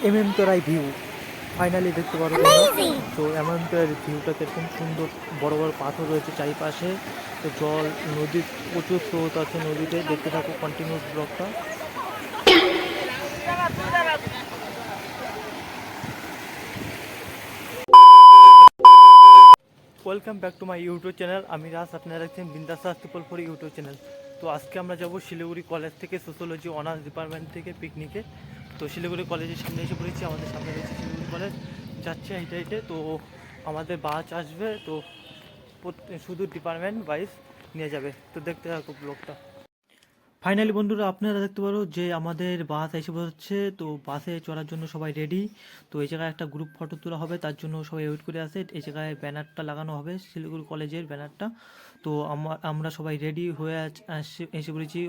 MM view finally দেখতে পারো তোমরা। তো এমএম ভিউটা কিরকম সুন্দর, বড় বড় পাথর রয়েছে চারিপাশে, তো জল, নদীর প্রচুর স্রোত আছে নদীতে। দেখতে থাকো কন্টিনিউস ব্লগটা। Welcome back to my YouTube channel. আমি রাজ, আপনারা দেখছেন বিন্দাস রাজ ট্রিপল ফোর ইউটিউব চ্যানেল। তো আজকে আমরা যাব শিলিগুড়ি কলেজ থেকে সোশ্যোলজি অনার্স ডিপার্টমেন্ট থেকে পিকনিকে। তো শিলিগুড়ি কলেজের সামনে এসে পড়েছি, আমাদের সামনে রয়েছে শিলিগুড়ি কলেজ। যাচ্ছে হেঁটে হেঁটে, তো আমাদের বাস আসবে, তো শুধু ডিপার্টমেন্ট ওয়াইজ নিয়ে যাবে। তো দেখতে থাকো ব্লগটা। ফাইনালি বন্ধুরা, আপনারা দেখতে পারো যে আমাদের বাস এসে পড়ছে। তো বাসে চড়ার জন্য সবাই রেডি। তো এই জায়গায় একটা গ্রুপ ফটো তোলা হবে, তার জন্য সবাই ওয়েট করে আসে। এই জায়গায় ব্যানারটা লাগানো হবে, শিলিগুড়ি কলেজের ব্যানারটা। তো আমরা সবাই রেডি হয়ে এসে পড়েছি।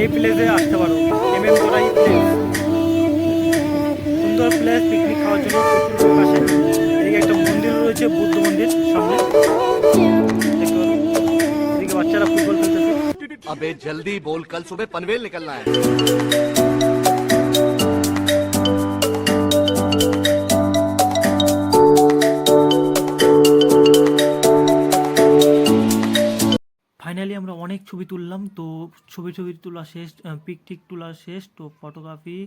এই প্লেসে আসতে পারো, এমএম করাই প্লেস, সুন্দর প্লেস পিকনিক খাওয়ার জন্য। প্রচুর লোক আসে। এদিকে একটা মন্দির রয়েছে, বুদ্ধ মন্দির সামনে। এদিকে বাচ্চারা ফুটবল খেলতেছে। अबे जल्दी बोल, कल सुबह पनवेल निकलना है। ফাইনালি আমরা অনেক ছবি তুললাম। তো ছবি তোলা শেষ, পিক টিক তোলা শেষ। তো फोटोग्राफी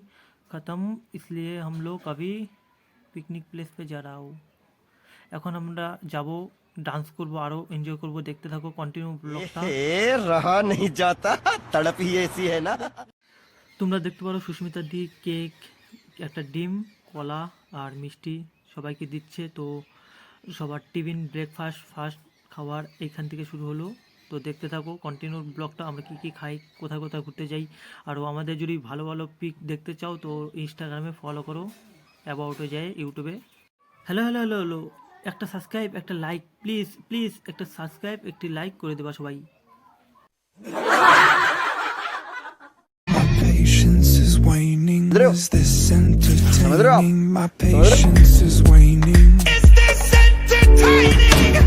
खत्म, इसलिए हम लोग अभी পিকনিক প্লেস पे जा रहा हूँ। এখন আমরা যাব, ডান্স করব, আরও এনজয় করব। দেখতে থাকো কন্টিনিউ ব্লগটা। रहा नहीं जाता, तड़प ही ऐसी है ना। তোমরা দেখতে পারো সুস্মিতা দি কেক, একটা ডিম, কলা আর মিষ্টি সবাইকে দিচ্ছে। তো সবার টিফিন ব্রেকফাস্ট ফার্স্ট খাবার এইখান থেকে শুরু হলো। তো দেখতে থাকো কন্টিনিউ ব্লগটা, আমরা কী কী খাই, কোথায় কোথায় ঘুরতে যাই। আর আমাদের যদি ভালো ভালো পিক দেখতে চাও তো ইনস্টাগ্রামে ফলো করো, অ্যাবাউটে যায় ইউটিউবে। হ্যালো হ্যালো হ্যালো হ্যালো, একটা সাবস্ক্রাইব, একটা লাইক, প্লিজ প্লিজ একটা সাবস্ক্রাইব, একটি লাইক করে দেবা সবাই। Patience is waning. Is this entertaining? My patience is waning. Is this entertaining?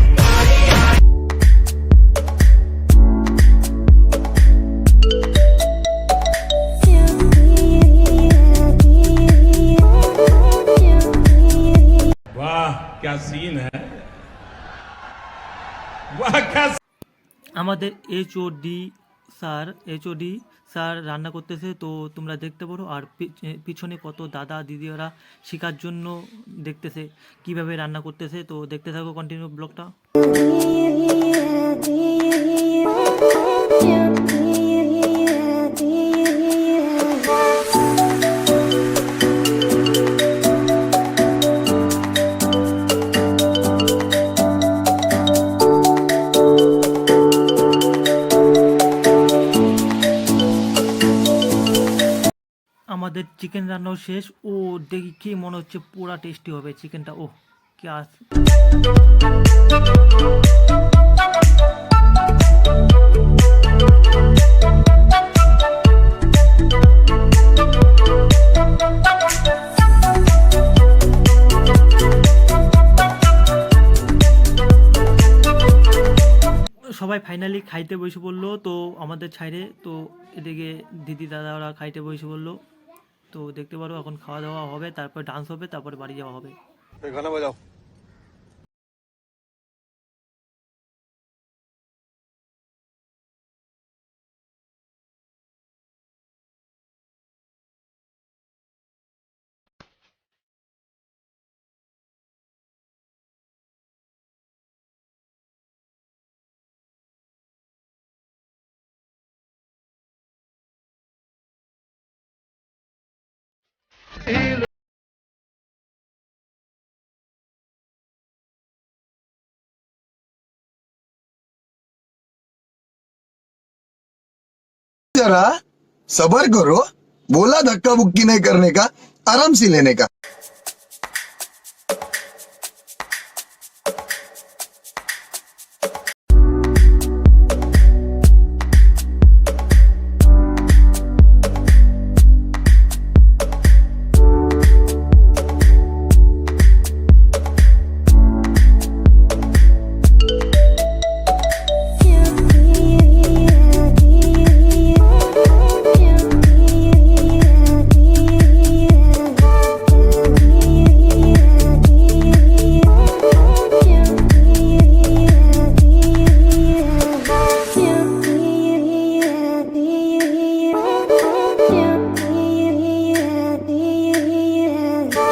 वाह क्या सीन है, वाह क्या। আমাদের এইচওডি স্যার রান্না করতেছে, তো তোমরা দেখতে পারো। আর পিছনে কত দাদা দিদিরা শেখার জন্য দেখতেছে কিভাবে রান্না করতেছে। তো দেখতে থাকো কন্টিনিউ ব্লগটা। আমাদের চিকেন রান্নাও শেষ। ও দেখি কি মনে হচ্ছে পুরা টেস্টি হবে চিকেনটা। ও কি সবাই ফাইনালি খাইতে বসে পড়লো, তো আমাদের ছাইরে। তো এদিকে দিদি দাদারা খাইতে বসে পড়লো। তো দেখতে পারো এখন খাওয়া দাওয়া হবে, তারপর ডান্স হবে, তারপরে বাড়ি যাওয়া হবে। गाना बजाओ। जरा सबर करो, बोला धक्का बुक्की नहीं करने का, आराम से लेने का।